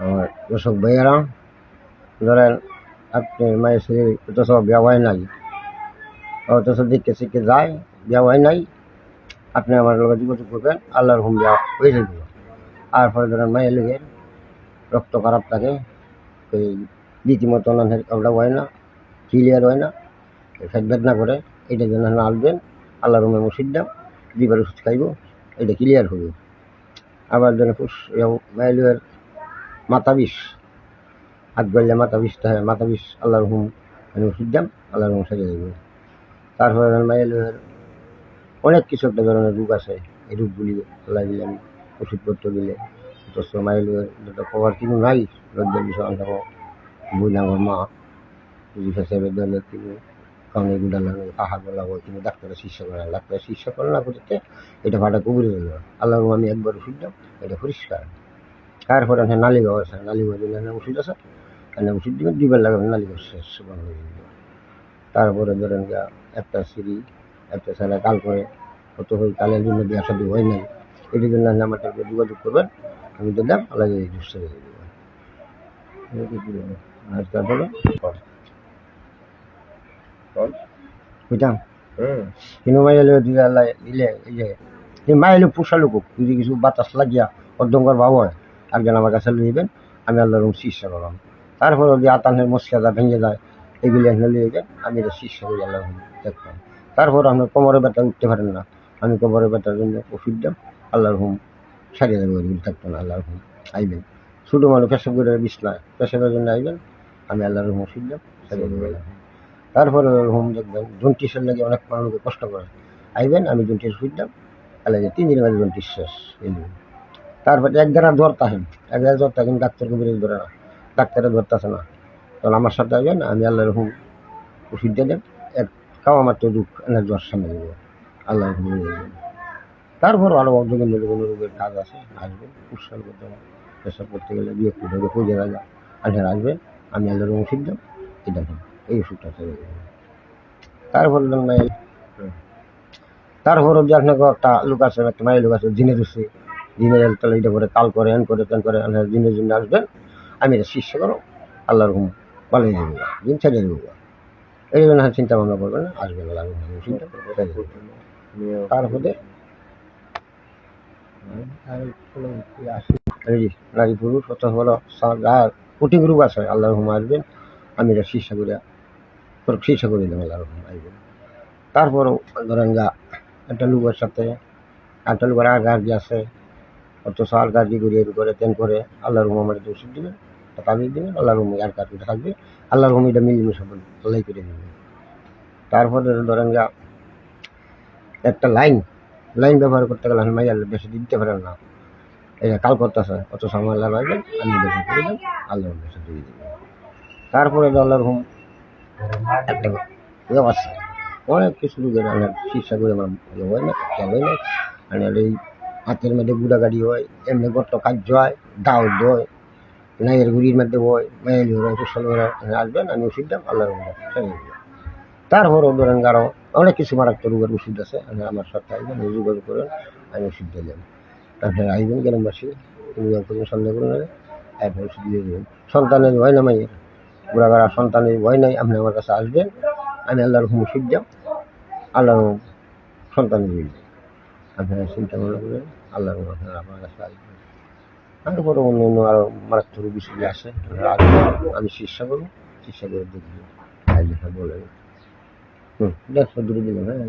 আমার দর্শক ভাইয়েরা, ধরেন আপনি মায়ের শরীর অথচ বিয়া হয় নাই, অথচ দিকে শিখে যায়, বিয়া হয় নাই, আপনি আমার লোকের যোগাযোগ করবেন, আল্লাহর হুম বিয়া হয়ে যাবে। আর পরে ধরেন মায়ের লোকের রক্ত খারাপ থাকে, এই রীতিমতো ওটা হয় না, ক্লিয়ার হয় না, ফেট বেদনা করে, এটার জন্য আসবেন, আল্লাহর রুমে মসজিদ দাম, দিবার ওষুধ খাইব, এটা ক্লিয়ার হবে। আবার ধরেন মায়ের লোকের মাথা বিষ, হাত গড়লে মাথা বিষটা হয়, মাথা বিষ আল্লাহর হুম আমি ওষুধ দাম, আল্লাহর হুম সেরে দেব। তারপরে মায়ের লোকের অনেক কিছু একটা ধরনের রোগ আছে, এই রোগগুলি আল্লাহ দিলে আমি ওষুধপত্র দিলে, অথচ মায়ের লোকের যেটা খবর কিন্তু নাই, লজ্জার বিষয় অন্তত বই না আমার মা হিসেবে ধরলে কিন্তু কারণ এগুলো পাহাড় বলা হয়, কিন্তু ডাক্তারের চিকিৎসা করে না, ডাক্তারের চিকিৎসা করে না করতে এটা ভাটা কবরে দিল। আল্লাহর আমি একবার ওষুধ দাম, এটা পরিষ্কার। তারপরে নালিগাঁও আছে, নালিগাঁও দিলে ওষুধ আছে, ওষুধ দিবেন, দিবার লাগাবেন, নালিগাঁও শেষ হয়ে যাবে। তারপরে ধরেন যা একটা সিঁড়ি, একটা ছেলে কাল করে কত হয়ে কালের জন্য বিয়া শাদী হয় নাই, এটির জন্য আমার সাথে যোগাযোগ করবেন, আমি দিলাম, আল্লাহ সেরে দেবেন। বুঝলাম কিন্তু মাইলে দিলে আল্লাহ দিলে এই যে মাইলে পোষা লোক যদি কিছু বাতাস লাগিয়া অর্ধঙ্কর ভাব হয়, একজন আমার কাছে লইবেন, আমি আল্লাহর চিকিৎসা করলাম। তারপর যদি আতানের মস্কাদা ভেঙে যায়, এগুলি এখানে লইবেন, আমি এটা চিকিৎসা করি আল্লাহ দেখলাম। তারপর আপনার কোমরে ব্যথা উঠতে পারেন না, আমি কোমরে ব্যথার জন্য ওষুধ দাম, আল্লাহর হুম সারিয়ে দেবো, থাকতো না, আল্লাহর হুম আইবেন। ছোটো মানুষ পেশাব করে বিছনায় পেশাবের জন্য আইবেন, আমি আল্লাহর হুম ওষুধ দাম সারিয়ে দেবো। তারপরে হোম দেখবেন জন্টিসের লাগে অনেক মানুষকে কষ্ট করে, আইবেন, আমি জন্টিস ওষুধ দাম, তাহলে 3 দিনের মধ্যে জন্টিস শেষ। তারপরে এক দ্বারা জ্বর থাকেন, এক দ্বারা জ্বর থাকেন, ডাক্তারকে বেরিয়ে ধরে না, ডাক্তারে ধরতেছে না, তখন আমার সাথে আইবেন, আমি আল্লাহর হুম ওষুধ দিয়ে দেন, এক খাওয়া মাত্র দুঃখ এনে জ্বর সামনে দেবো, আল্লাহর হুম। তারপর আরো অর্ধকেন্দ্র কোনো রোগের কাজ আছে, আসবেন, উৎসাহ করতে হবে, পেশাব করতে গেলে বিরক্তি ধরে পুজো রাজা আসবেন, আমি আল্লাহর হুম ওষুধ দাম, এটা এই ওষুধটা ছেড়ে দেবেন। তারপর তারপরও যে আপনাকে একটা লোক আছে, একটা মায়ের লোক আছে, দিনে দিচ্ছে, দিনের তাহলে এটা করে কাল করে এন করে তেন করে, দিনের জন্য আসবেন, আমি এটা শিষ্য করো, আল্লাহর হুম পালিয়ে দেবো, দিন ছেড়ে দেবো, এই জন্য চিন্তা ভাবনা করবেন না, আসবেন তারপরে নারী পুরুষ কত হলো কোটি গ্রুপ আছে, আল্লাহর হুম আসবেন, আমি এটা শিক্ষা করে দেবো, আল্লাহর হুম আসবেন। তারপরও ধরেন যা একটা লোকের সাথে একটা লোকের আগার্জি আছে, অথচ আগার্জি ঘুরিয়ে করে তেন করে, আল্লাহর হুম আমার ওষুধ দিবেন, তাবিজ দিবেন, আল্লাহর হুম আর কাজ থাকবে, আল্লাহর হুম এটা মিলিমিশে আল্লাহ করে দিবেন। তারপরে ধরেন যা একটা লাইন ব্যবহার করতে গেলে আমি মাইয়ার বেশি দিতে পারেন না, এটা কাল করতেছে, অথচ আমার আল্লাহ রাখবেন, আমি ব্যবহার করে দেন, আল্লাহর বেশি দিয়ে দেবেন। তারপরে আল্লাহর হুম একটা আছে, অনেক কিছু লোকের চিকিৎসা করে আমার ভালো হয় না, খেয়াল হয় না, আর এই হাতের মধ্যে গুড়া গাড়ি হয়, এমনি গর্ত কার্য হয়, দাউদ হয়, নাইয়ের গুড়ির মধ্যে হয়, মায়ের হয়, কুশল আসবেন, আমি ওষুধ দাম, আল্লাহর তারপরও ধরেন আরো অনেক কিছু মারাত্মক রোগের ওষুধ আছে, আমার সাথে আসবেন, যোগাযোগ করেন, আমি ওষুধ দিলাম। তারপরে আসবেন গ্রামবাসী, সন্দেহ করে নেবে, তারপরে ওষুধ দিয়ে দেবেন। সন্তানের ভয় না মাইয়ের বুড়াগাড়া সন্তানের ভয় নাই, আপনি আমার কাছে আসবেন, আমি আল্লাহর হুম ওষুধ দাম, আল্লাহর সন্তানের দিন, আপনারা চিন্তা ভাবনা করেন, আল্লাহর আপনারা আমার কাছে আসবেন। তারপরে অন্য অন্য আরো মারাত্মক বিষয় আছে, আমি চিকিৎসা করবো, চিকিৎসা করে দেখবো বলেন। দেখো দূরে দিলাম, হ্যাঁ।